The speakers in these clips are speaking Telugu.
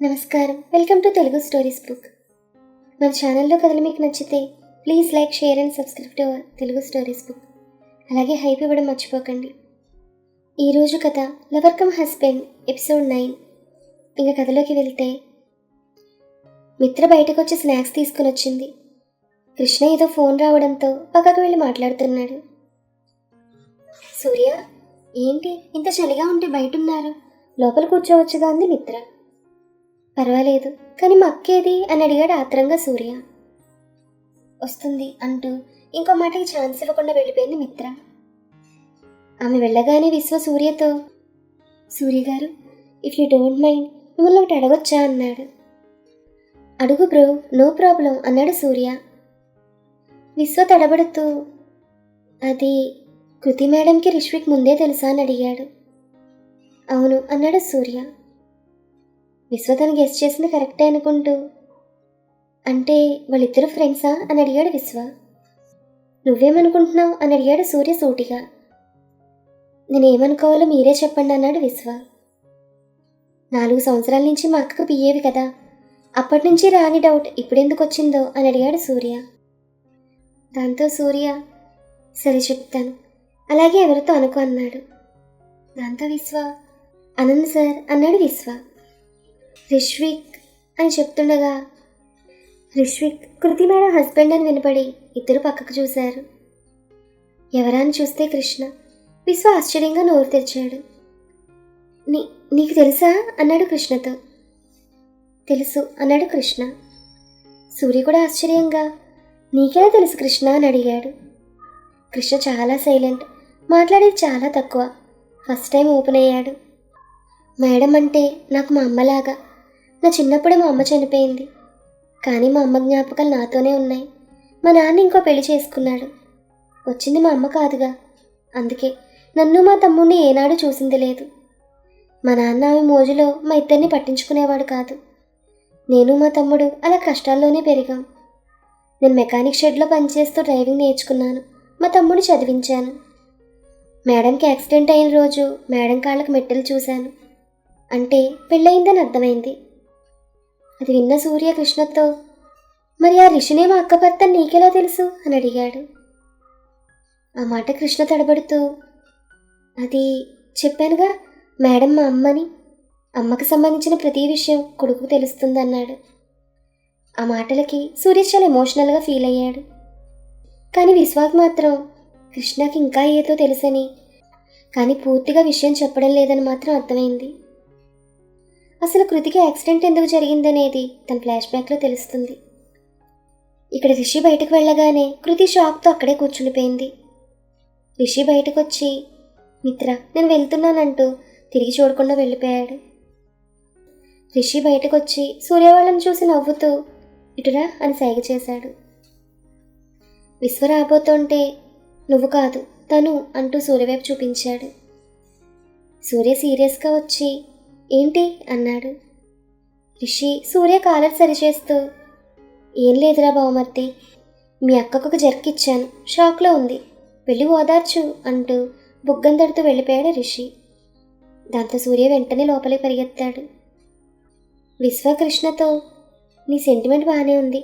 నమస్కారం, welcome to Telugu stories book. మన ఛానల్లో కథలు మీకు నచ్చితే please like, share and subscribe to Telugu stories book. అలాగే హైప్ ఇవ్వడం మర్చిపోకండి. ఈరోజు కథ లవర్ కమ్ హస్బెండ్ ఎపిసోడ్ 9. ఇంకా కథలోకి వెళ్తే, మిత్ర బయటకు వచ్చి స్నాక్స్ తీసుకుని వచ్చింది. కృష్ణ ఏదో ఫోన్ రావడంతో పక్కకు వెళ్ళి మాట్లాడుతున్నాడు. సూర్య, ఏంటి ఇంత చలిగా ఉంటే బయట ఉన్నారు, లోపల కూర్చోవచ్చుగా అంది మిత్ర. పర్వాలేదు, కానీ మా అక్కేది అని అడిగాడు ఆత్రంగా సూర్య. వస్తుంది అంటూ ఇంకో మాటకి ఛాన్స్ ఇవ్వకుండా వెళ్ళిపోయింది మిత్ర. ఆమె వెళ్ళగానే విశ్వ సూర్యతో, సూర్య గారు, ఇఫ్ యూ డోంట్ మైండ్ మిమ్మల్ని ఒకటి అడగొచ్చా అన్నాడు. అడుగు బ్రో, నో ప్రాబ్లం అన్నాడు సూర్య. విశ్వ తడబడుతూ, అది కృతి మేడంకి రిష్విక్ ముందే తెలుసా అని అడిగాడు. అవును అన్నాడు సూర్య. విశ్వ తను గెస్ చేసింది కరెక్టే అనుకుంటూ, అంటే వాళ్ళిద్దరు ఫ్రెండ్సా అని అడిగాడు విశ్వ. నువ్వేమనుకుంటున్నావు అని అడిగాడు సూర్య సూటిగా. నేనేమనుకోవాలో మీరే చెప్పండి అన్నాడు విశ్వ. 4 సంవత్సరాల నుంచి మా అక్కకు పియ్యేవి కదా, అప్పటి నుంచి రాని డౌట్ ఇప్పుడెందుకు వచ్చిందో అని అడిగాడు సూర్య. దాంతో సూర్య, సరే చెప్తాను, అలాగే ఎవరితో అనుకో అన్నాడు. దాంతో విశ్వ, అనంత్ సార్ అన్నాడు విశ్వ. రిష్విక్ అని చెప్తుండగా రిష్విక్ కృతి మేడం హస్బెండ్ అని వినపడి ఇద్దరు పక్కకు చూశారు. ఎవరా అని చూస్తే కృష్ణ. విశ్వ ఆశ్చర్యంగా నోరు తెరిచాడు. నీకు తెలుసా అన్నాడు కృష్ణతో. తెలుసు అన్నాడు కృష్ణ. సూర్య కూడా ఆశ్చర్యంగా, నీకెలా తెలుసు కృష్ణ అని అడిగాడు. కృష్ణ చాలా సైలెంట్, మాట్లాడేది చాలా తక్కువ. ఫస్ట్ టైం ఓపెన్ అయ్యాడు. మేడం అంటే నాకు మా అమ్మలాగా. నా చిన్నప్పుడే మా అమ్మ చనిపోయింది, కానీ మా అమ్మ జ్ఞాపకాలు నాతోనే ఉన్నాయి. మా నాన్న ఇంకో పెళ్లి చేసుకున్నాడు. వచ్చింది మా అమ్మ కాదుగా, అందుకే నన్ను మా తమ్ముడిని ఏనాడు చూసింది లేదు. మా నాన్న ఆమె మోజులో మా ఇద్దరిని పట్టించుకునేవాడు కాదు. నేను మా తమ్ముడు అలా కష్టాల్లోనే పెరిగాం. నేను మెకానిక్ షెడ్లో పనిచేస్తూ డ్రైవింగ్ నేర్చుకున్నాను, మా తమ్ముడిని చదివించాను. మేడంకి యాక్సిడెంట్ అయిన రోజు మేడం కాళ్ళకు మెట్టెలు చూశాను, అంటే పెళ్ళయిందని అర్థమైంది. అది విన్న సూర్య కృష్ణతో, మరి ఆ రిషినే మా అక్క భర్త నీకెలా తెలుసు అని అడిగాడు. ఆ మాట కృష్ణ తడబడుతూ, అది చెప్పానుగా, మేడం మా అమ్మని, అమ్మకు సంబంధించిన ప్రతి విషయం కొడుకు తెలుస్తుందన్నాడు. ఆ మాటలకి సూర్య చాలా ఎమోషనల్గా ఫీల్ అయ్యాడు. కానీ విశ్వాక్ మాత్రం కృష్ణకి ఇంకా ఏదో తెలుసని, కానీ పూర్తిగా విషయం చెప్పడం లేదని మాత్రం అర్థమైంది. అసలు కృతికి యాక్సిడెంట్ ఎందుకు జరిగిందనేది తన ఫ్లాష్ బ్యాక్లో తెలుస్తుంది. ఇక్కడ రిషి బయటకు వెళ్ళగానే కృతి షాక్తో అక్కడే కూర్చుండిపోయింది. రిషి బయటకు వచ్చి, మిత్ర నేను వెళ్తున్నానంటూ తిరిగి చూడకుండా వెళ్ళిపోయాడు. రిషి బయటకు వచ్చి సూర్య వాళ్ళని చూసి నవ్వుతూ, ఇటురా అని సైగ చేశాడు. విశ్వ రాబోతుంటే, నువ్వు కాదు తను అంటూ సూర్య వైపు చూపించాడు. సూర్య సీరియస్గా వచ్చి, ఏంటి అన్నాడు. రిషి సూర్య కాలర్ సరిచేస్తూ, ఏం లేదురా బావమర్తి, మీ అక్కకు ఒక జర్క్ ఇచ్చాను, షాక్లో ఉంది, వెళ్ళి ఓదార్చు అంటూ బుగ్గందడుతూ వెళ్ళిపోయాడు రిషి. దాంతో సూర్య వెంటనే లోపలికి పరిగెత్తాడు. విశ్వ కృష్ణతో, నీ సెంటిమెంట్ బాగానే ఉంది,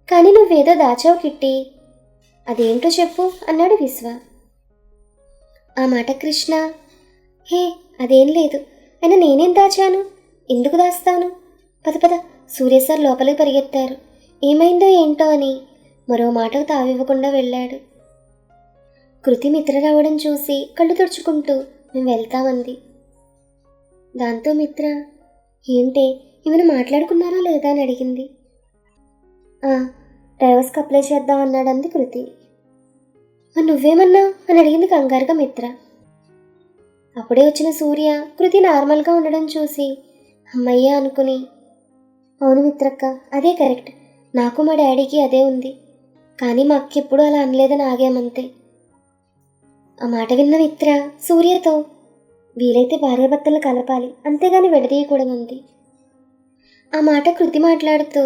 కానీ నువ్వేదో దాచావు కిట్టి, అదేంటో చెప్పు అన్నాడు విశ్వ. ఆ మాట కృష్ణ, హే అదేం లేదు, అయినా నేనేం దాచాను, ఎందుకు దాస్తాను, పద పద. సూర్య సార్ లోపలికి పరిగెత్తారు. ఏమైందో ఏంటో అని మరో మాటకు తావివ్వకుండా వెళ్ళాడు. కృతి మిత్ర రావడం చూసి కళ్ళు తుడుచుకుంటూ, మేము వెళ్తామంది. దాంతో మిత్ర, ఏంటే ఏమైనా మాట్లాడుకున్నారా లేదా అని అడిగింది. డ్రైవర్స్కి అప్లై చేద్దాం అన్నాడంది కృతి. మరి నువ్వేమన్నావు అని అడిగింది కంగారుగా మిత్ర. అప్పుడే వచ్చిన సూర్య కృతి నార్మల్గా ఉండడం చూసి అమ్మయ్య అనుకుని, అవును మిత్రక్క, అదే కరెక్ట్, నాకు మా డాడీకి అదే ఉంది, కానీ మా అక్క ఎప్పుడూ అలా అనలేదని ఆగామంతే. ఆ మాట విన్న మిత్ర సూర్యతో, వీలైతే భార్యాభర్తలు కలపాలి, అంతేగాని విడదీయకూడదంది. ఆ మాట కృతి మాట్లాడుతూ,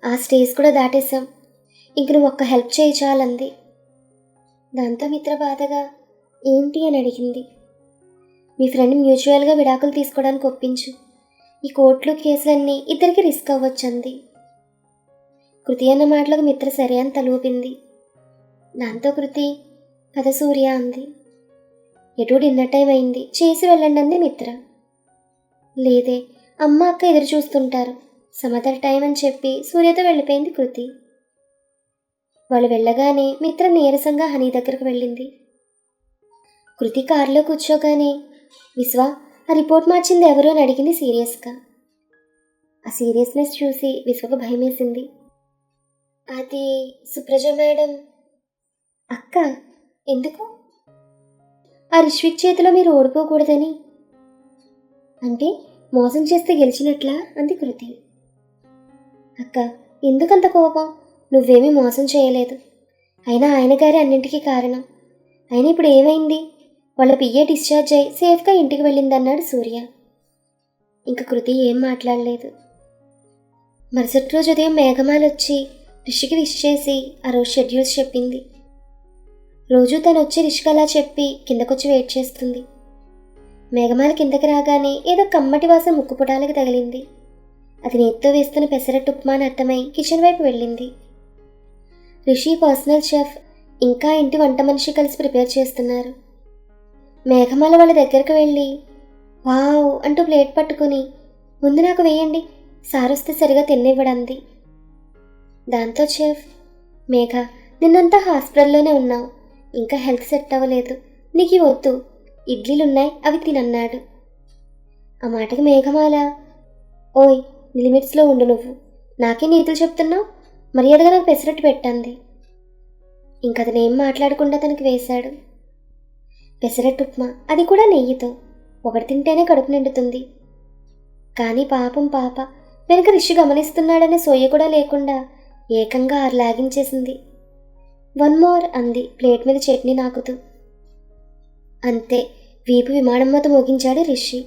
ఆ స్టేజ్ కూడా దాటేశాం, ఇంక నువ్వు ఒక్క హెల్ప్ చేయి చాలంది. దాంతో మిత్ర బాధగా, ఏంటి అని అడిగింది. మీ ఫ్రెండ్ మ్యూచువల్గా విడాకులు తీసుకోవడానికి ఒప్పించు, ఈ కోర్టులు కేసులన్నీ ఇద్దరికి రిస్క్ అవ్వచ్చంది. కృతి అన్న మాటలకు మిత్ర సరే అని తలూపింది. దాంతో కృతి పద సూర్య అంది. ఎటూ డిన్నర్ టైం అయింది, చేసి వెళ్ళండి అంది మిత్ర. లేదే, అమ్మ అక్క ఎదురు చూస్తుంటారు, సమతల టైం అని చెప్పి సూర్యతో వెళ్ళిపోయింది కృతి. వాళ్ళు వెళ్ళగానే మిత్ర నీరసంగా హనీ దగ్గరకు వెళ్ళింది. కృతి కారులో కూర్చోగానే విశ్వ, ఆ రిపోర్ట్ మార్చింది ఎవరు అని అడిగింది సీరియస్గా. ఆ సీరియస్నెస్ చూసి విశ్వకు భయం వేసింది. అది సుప్రజ మేడం. అక్క, ఎందుకు? ఆ రిష్విక్ చేతిలో మీరు ఓడిపోకూడదని. అంటే మోసం చేస్తే గెలిచినట్లా అంది కృతి. అక్క, ఎందుకంత కోపం? నువ్వేమీ మోసం చేయలేదు. అయినా ఆయన గారి అన్నింటికీ కారణం. అయినా ఇప్పుడు ఏమైంది? వాళ్ళ పిఏ డిశ్చార్జ్ అయ్యి సేఫ్గా ఇంటికి వెళ్ళిందన్నాడు సూర్య. ఇంక కృతి ఏం మాట్లాడలేదు. మరుసటి రోజు ఉదయం మేఘమాల వచ్చి రిషికి విష్ చేసి ఆ రోజు షెడ్యూల్స్ చెప్పింది. రోజు తను వచ్చి రిషికి అలా చెప్పి కిందకొచ్చి వెయిట్ చేస్తుంది. మేఘమాల కిందకి రాగానే ఏదో కమ్మటి వాసన ముక్కుపుటాలకి తగిలింది. అది నేత్తో వేస్తున్న పెసరట్టు ఉప్మా అని అర్థమై కిచెన్ వైపు వెళ్ళింది. రిషి, పర్సనల్ షెఫ్, ఇంకా ఇంటి వంట మనిషి కలిసి ప్రిపేర్ చేస్తున్నారు. మేఘమాల వాళ్ళ దగ్గరకు వెళ్ళి వావ్ అంటూ ప్లేట్ పట్టుకుని ముందు నాకు వేయండి, సారొస్తే సరిగా తిన్నివ్వడంది. దాంతో చెఫ్, మేఘ, నిన్నంతా హాస్పిటల్లోనే ఉన్నావు, ఇంకా హెల్త్ సెట్ అవ్వలేదు, నీకు ఇవి వద్దు, ఇడ్లీలున్నాయి అవి తినన్నాడు. ఆ మాటకి మేఘమాల, ఓయ్ లిమిట్స్లో ఉండు, నువ్వు నాకే నీతులు చెప్తున్నావు, మర్యాదగా నాకు పెసరట్టు పెట్టండి. ఇంకతనేం మాట్లాడకుండా తనకి వేశాడు. పెసరట్టు ఉప్మా, అది కూడా నెయ్యితో. ఒకటి తింటేనే కడుపు నిండుతుంది. కానీ పాపం పాప వెనక రిషి గమనిస్తున్నాడనే సోయ కూడా లేకుండా ఏకంగా 6 లాగించేసింది. 1 మోర్ అంది ప్లేట్ మీద చట్నీ నాకుతూ. అంతే, వీపు విమానమ్మతో మోగించాడు రిషి.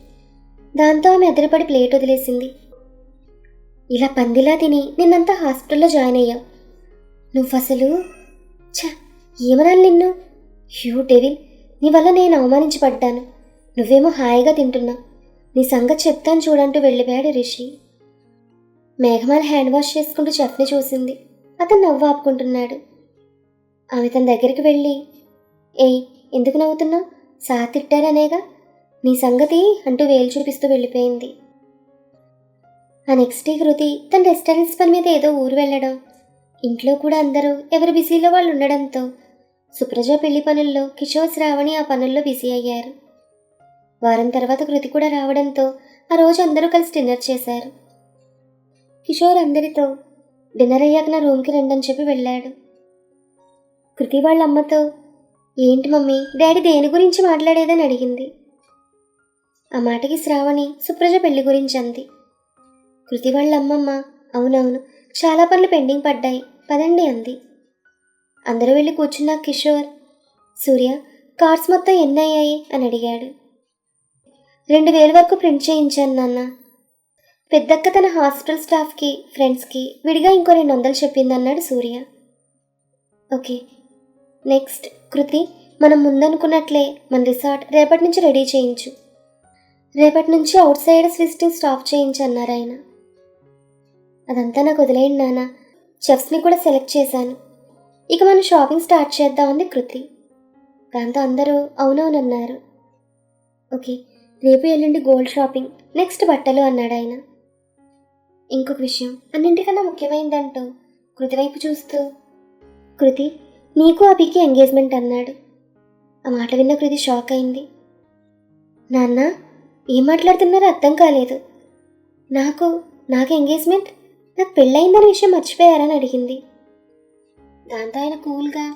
దాంతో ఆమె ఎదురుపడి ప్లేట్ వదిలేసింది. ఇలా పందిలా తిని నిన్నంతా హాస్పిటల్లో జాయిన్ అయ్యావు. నువ్వసలు ఏమనాలి నిన్ను? హ్యూ డెవిల్, నీ వల్ల నేను అవమానించబడ్డాను. నువ్వేమో హాయిగా తింటున్నావు, నీ సంగతి చెప్తాను చూడంటూ వెళ్ళిపోయాడు రిషి. మేఘమాల హ్యాండ్ వాష్ చేసుకుంటూ చెఫ్ని చూసింది. అతను నవ్వు ఆపుకుంటున్నాడు. ఆమె తన దగ్గరికి వెళ్ళి, ఏయ్ ఎందుకు నవ్వుతున్నావు? సార్ తిట్టారనేగా, నీ సంగతి అంటూ వేలు చూపిస్తూ వెళ్ళిపోయింది. ఆ నెక్స్ట్ డే కృతి తన రెస్టారెంట్స్ పని మీద ఏదో ఊరు వెళ్ళడం, ఇంట్లో కూడా అందరూ ఎవరి బిజీలో వాళ్ళు ఉండడంతో సుప్రజ పెళ్లి పనుల్లో కిషోర్, శ్రావణి ఆ పనుల్లో బిజీ అయ్యారు. వారం తర్వాత కృతి కూడా రావడంతో ఆ రోజు అందరూ కలిసి డిన్నర్ చేశారు. కిషోర్ అందరితో డిన్నర్ అయ్యాక నా రూమ్కి రండని చెప్పి వెళ్ళాడు. కృతి వాళ్ళ అమ్మతో, ఏంటి మమ్మీ డాడీ దేని గురించి మాట్లాడేదని అడిగింది. ఆ మాటకి శ్రావణి సుప్రజ పెళ్లి గురించి అంది. కృతి వాళ్ళ అమ్మమ్మ, అవునవును చాలా పనులు పెండింగ్ పడ్డాయి, పదండి అంది. అందరూ వెళ్ళి కూర్చున్న కిషోర్, సూర్య కార్డ్స్ మొత్తం ఎన్ని అయ్యాయి అని అడిగాడు. 2000 వరకు ప్రింట్ చేయించాను నాన్న. పెద్దక్క తన హాస్పిటల్ స్టాఫ్కి, ఫ్రెండ్స్కి విడిగా ఇంకో 200 చెప్పిందన్నాడు సూర్య. ఓకే, నెక్స్ట్ కృతి, మనం ముందనుకున్నట్లే మన రిసార్ట్ రేపటి నుంచి రెడీ చేయించు. రేపటి నుంచి అవుట్ సైడర్స్ విజిటింగ్ స్టాప్ చేయించన్నారు ఆయన. అదంతా నాకు వదిలేయండి నాన్న, చెఫ్స్ని కూడా సెలెక్ట్ చేశాను, ఇక మనం షాపింగ్ స్టార్ట్ చేద్దామంది కృతి. దాంతో అందరూ అవునవునన్నారు. ఓకే, రేపు ఎల్లుండి గోల్డ్ షాపింగ్, నెక్స్ట్ బట్టలు అన్నాడు ఆయన. ఇంకొక విషయం అన్నింటికన్నా ముఖ్యమైనదంటూ కృతి వైపు చూస్తూ, కృతి నీకు అభికి ఎంగేజ్మెంట్ అన్నాడు. ఆ మాట విన్న కృతి షాక్ అయింది. నాన్న ఏం మాట్లాడుతున్నారో అర్థం కాలేదు. నాకు ఎంగేజ్మెంట్, నాకు పెళ్ళయిందన్న విషయం మర్చిపోయారని అడిగింది. దాంతో ఆయన కూల్గా,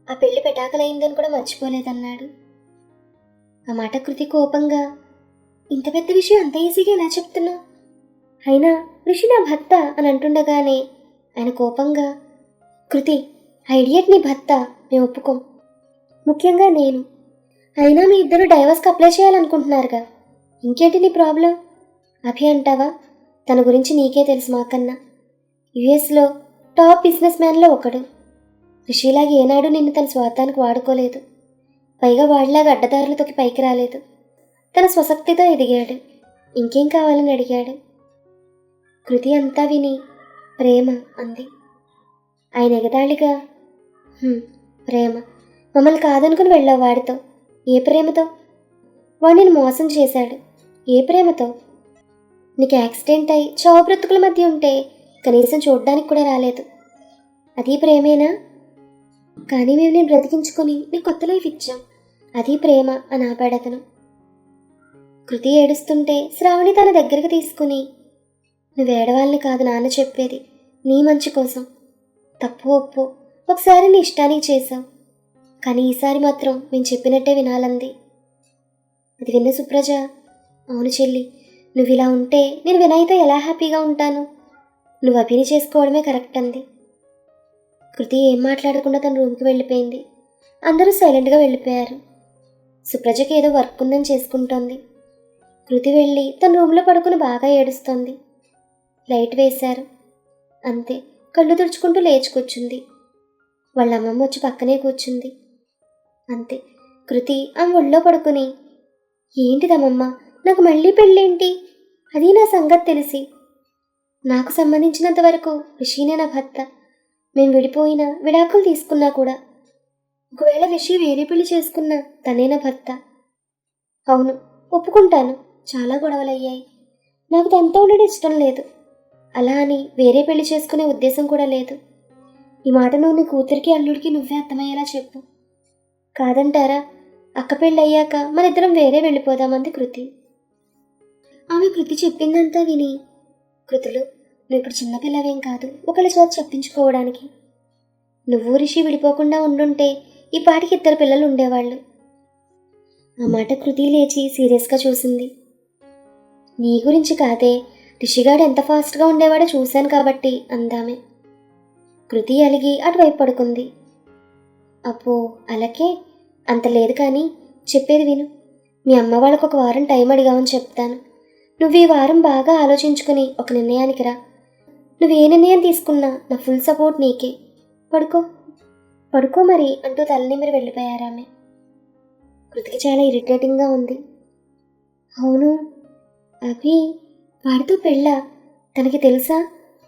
ఆ పెళ్లి పెటాకలైందని కూడా మర్చిపోలేదన్నాడు. ఆ మాట కృతి కోపంగా, ఇంత పెద్ద విషయం అంత ఈజీగా ఎలా చెప్తున్నా? అయినా ఋషి నా భర్త అని అంటుండగానే ఆయన కోపంగా, కృతి ఐడియట్ నీ భర్త, మేము ఒప్పుకోం, ముఖ్యంగా నేను. అయినా మీ ఇద్దరు డైవర్స్కి అప్లై చేయాలనుకుంటున్నారుగా, ఇంకేంటి నీ ప్రాబ్లం? అభి అంటావా, తన గురించి నీకే తెలుసు మాకన్నా. యుఎస్లో టాప్ బిజినెస్ మ్యాన్లో ఒకడు. రిషిలాగా ఏనాడు నిన్ను తన స్వార్థానికి వాడుకోలేదు, పైగా వాడిలాగా అడ్డదారులు తొక్కి పైకి రాలేదు, తన స్వశక్తితో ఎదిగాడు. ఇంకేం కావాలని అడిగాడు. కృతి అంతా విని ప్రేమ అంది. ఆయన ఎగతాళిగా ప్రేమ, మమ్మల్ని కాదనుకుని వెళ్ళావు వాడితో. ఏ ప్రేమతో? వాడు నేను మోసం చేశాడు. ఏ ప్రేమతో? నీకు యాక్సిడెంట్ అయి చావు బ్రతుకుల మధ్య ఉంటే కనీసం చూడ్డానికి కూడా రాలేదు. అది ప్రేమేనా? కానీ మేము నేను బ్రతికించుకొని నీకు కొత్త లైఫ్ ఇచ్చాం. అది ప్రేమ అని ఆపాడు అతను. కృతి ఏడుస్తుంటే శ్రావణి తన దగ్గరికి తీసుకుని, నువ్వు ఏడవాలని కాదు నాన్న చెప్పేది, నీ మంచి కోసం. తప్పు ఒప్పు, ఒకసారి నీ ఇష్టానికి చేశావు, కానీ ఈసారి మాత్రం మేము చెప్పినట్టే వినాలంది. అది విన్న సుప్రజ, అవును చెల్లి, నువ్వు ఇలా ఉంటే నేను వినయ్తో ఎలా హ్యాపీగా ఉంటాను? నువ్వు అభిని చేసుకోవడమే కరెక్ట్ అంది. కృతి ఏం మాట్లాడకుండా తన రూమ్కి వెళ్ళిపోయింది. అందరూ సైలెంట్గా వెళ్ళిపోయారు. సుప్రజకి ఏదో వర్క్ ఉందని చేసుకుంటోంది. కృతి వెళ్ళి తన రూమ్లో పడుకుని బాగా ఏడుస్తోంది. లైట్ వేశారు. అంతే, కళ్ళు తుడుచుకుంటూ లేచి కూర్చుంది. వాళ్ళ అమ్మమ్మ వచ్చి పక్కనే కూర్చుంది. అంతే, కృతి ఆమె ఒళ్ళో పడుకుని, ఏంటిదమ్మమ్మ, నాకు మళ్ళీ పెళ్ళేంటి? అది నా సంగతి తెలిసి. నాకు సంబంధించినంత వరకు రిషినే నా భర్త. మేము విడిపోయినా, విడాకులు తీసుకున్నా కూడా, ఒకవేళ రిషి వేరే పెళ్లి చేసుకున్నా తనే నా భర్త. అవును, ఒప్పుకుంటాను, చాలా గొడవలయ్యాయి. నాకు తనతో ఉండడం ఇష్టం లేదు. అలా అని వేరే పెళ్లి చేసుకునే ఉద్దేశం కూడా లేదు. ఈ మాట నువ్వు నీ కూతురికి అల్లుడికి నువ్వే అర్థమయ్యేలా చెప్పు. కాదంటారా? అక్క పెళ్ళి అయ్యాక మన ఇద్దరం వేరే వెళ్ళిపోదామంది కృతి. ఆమె కృతి చెప్పిందంతా విని, కృతులు, నువ్వు ఇప్పుడు చిన్నపిల్లవేం కాదు ఒకళ్ళ చేత చెప్పించుకోవడానికి. నువ్వు రిషి విడిపోకుండా ఉండుంటే ఈ పాటికి 2 పిల్లలు ఉండేవాళ్ళు. ఆ మాట కృతి లేచి సీరియస్గా చూసింది. నీ గురించి కాదే, రిషిగాడు ఎంత ఫాస్ట్గా ఉండేవాడో చూశాను కాబట్టి అందామే. కృతి అలిగి అటువైపు పడుకుంది. అబ్బో అలాగే, అంత లేదు, కానీ చెప్పేది విను. మీ అమ్మ వాళ్ళకు 1 వారం టైం అడిగామని చెప్తాను. నువ్వు ఈ వారం బాగా ఆలోచించుకుని ఒక నిర్ణయానికి రా. నువ్వు ఏ నిర్ణయం తీసుకున్నా నా ఫుల్ సపోర్ట్ నీకే. పడుకో పడుకో మరి అంటూ తలనిమిరి వెళ్ళిపోయారామె. కృతికి చాలా ఇరిటేటింగ్గా ఉంది. అవును, అభి వాడితో పెళ్ళా? తనకి తెలుసా?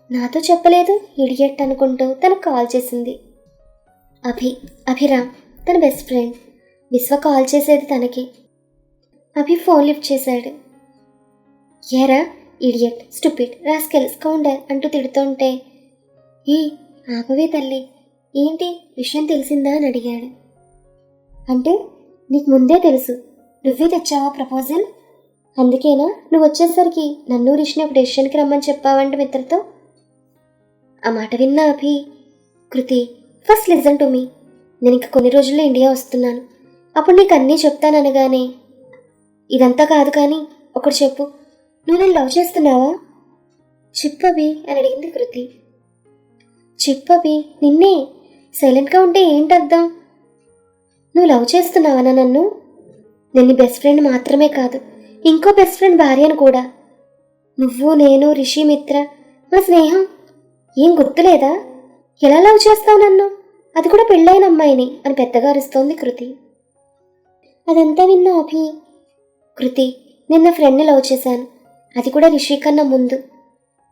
నాతో చెప్పలేదు, ఇడియట్ అనుకుంటూ తనకు కాల్ చేసింది. అభిరామ్ తన బెస్ట్ ఫ్రెండ్. విశ్వ కాల్ చేసేది తనకి. అభి ఫోన్ లిఫ్ట్ చేశాడు. ఏరా ఇడియట్, స్టూపిడ్, రాస్కెల్, స్కౌండర్ అంటూ తిడుతుంటే, ఏ ఆపవే తల్లి, ఏంటి విషయం తెలిసిందా అని అడిగాడు. అంటే నీకు ముందే తెలుసు, నువ్వే తెచ్చావా ప్రపోజల్? అందుకేనా నువ్వు వచ్చేసరికి నన్ను రిషిని ఒక డెసిషన్కి రమ్మని చెప్పావంట మిత్రతో? ఆ మాట విన్నా అభి, కృతి ఫస్ట్ లిజన్ టు మీ. నేను ఇంక కొన్ని రోజుల్లో ఇండియా వస్తున్నాను, అప్పుడు నీకు అన్నీ చెప్తాననగానే, ఇదంతా కాదు కానీ ఒకటి చెప్పు, నువ్వు నేను లవ్ చేస్తున్నావా? చెప్పబి అని అడిగింది కృతి. చెప్పబి, నిన్నే. సైలెంట్గా ఉంటే ఏంటి అర్థం? నువ్వు లవ్ చేస్తున్నావా నన్ను? నేను నీ బెస్ట్ ఫ్రెండ్ మాత్రమే కాదు, ఇంకో బెస్ట్ ఫ్రెండ్ భార్యను కూడా. నువ్వు, నేను, రిషి, మిత్ర, మన స్నేహం ఏం గుర్తులేదా? ఎలా లవ్ చేస్తావు నన్ను, అది కూడా పెళ్ళైన అమ్మాయిని అని పెద్దగా అరుస్తోంది కృతి. అదంతా విన్నా అభి, కృతి నిన్న ఫ్రెండ్ని లవ్ చేశాను, అది కూడా రిషి కన్నా ముందు.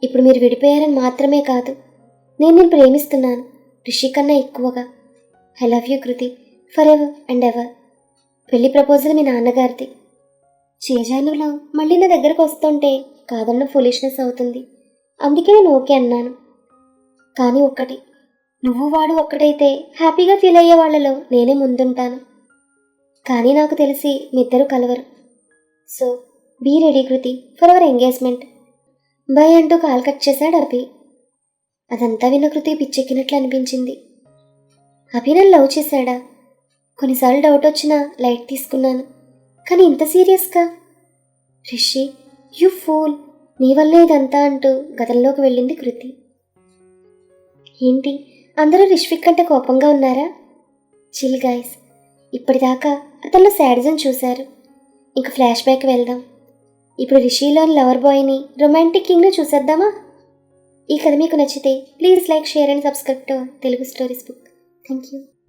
ఇప్పుడు మీరు విడిపోయారని మాత్రమే కాదు, నేను ప్రేమిస్తున్నాను రిషి కన్నా ఎక్కువగా. I love you Kriti, for ever and ever. పెళ్లి ప్రపోజల్ మీ నాన్నగారిది. చేజాను లవ్ మళ్ళీ నా దగ్గరకు వస్తుంటే కాదన్న ఫులిష్నెస్ అవుతుంది, అందుకే నేను ఓకే అన్నాను. కానీ ఒక్కటి, నువ్వు వాడు ఒక్కటైతే హ్యాపీగా ఫీల్ అయ్యే వాళ్ళలో నేనే ముందుంటాను. కానీ నాకు తెలిసి మీ ఇద్దరు కలవరు. So be ready Kriti for our engagement. Bye అంటూ కాల్ కట్ చేశాడు అభి. అదంతా విన్న కృతి పిచ్చెక్కినట్లు అనిపించింది. అభి నన్ను లవ్ చేశాడా? కొన్నిసార్లు డౌట్ వచ్చినా లైట్ తీసుకున్నాను, కానీ ఇంత సీరియస్గా? రిషి యూ ఫూల్, నీ వల్లే ఇదంతా అంటూ గతంలోకి వెళ్ళింది కృతి. ఏంటి అందరూ రిష్విక్ కంటే కోపంగా ఉన్నారా? చిల్ గైస్, ఇప్పటిదాకా అతనిలో శాడిజం చూశారు, ఇంక ఫ్లాష్ బ్యాక్ వెళ్దాం. ఇప్పుడు రిషిలోని లవర్ బాయ్ని, రొమాంటిక్ కింగ్ని చూసేద్దామా? ఈ కథ మీకు నచ్చితే please like, share and subscribe to Telugu stories book. Thank you.